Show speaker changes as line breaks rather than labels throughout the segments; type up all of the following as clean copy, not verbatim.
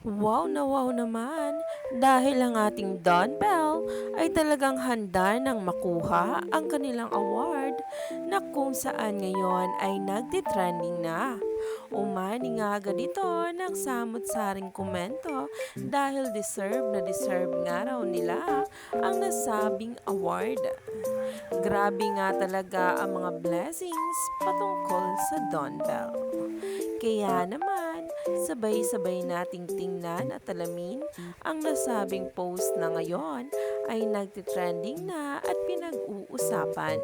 Wow na wow naman dahil ang ating Don Bell ay talagang handa ng makuha ang kanilang award na kung saan ngayon ay nagtitrending na. Umani nga agad ito ng samot-saring komento dahil deserve nga raw nila ang nasabing award. Grabe nga talaga ang mga blessings patungkol sa Don Bell. Kaya naman, sabay-sabay nating tingnan at alamin ang nasabing post na ngayon ay nagtitrending na at pinag-uusapan.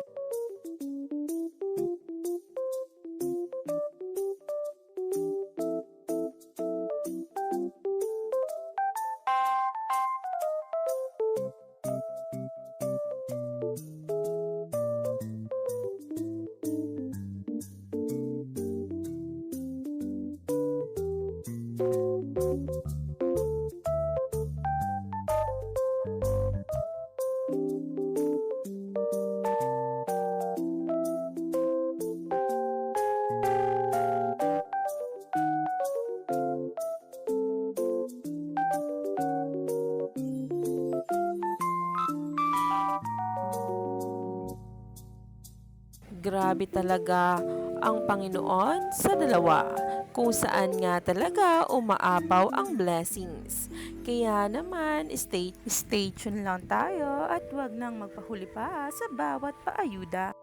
Grabe talaga ang Panginoon sa dalawa, kung saan nga talaga umaapaw ang blessings. Kaya naman, stay tuned lang tayo at wag nang magpahuli pa sa bawat paayuda.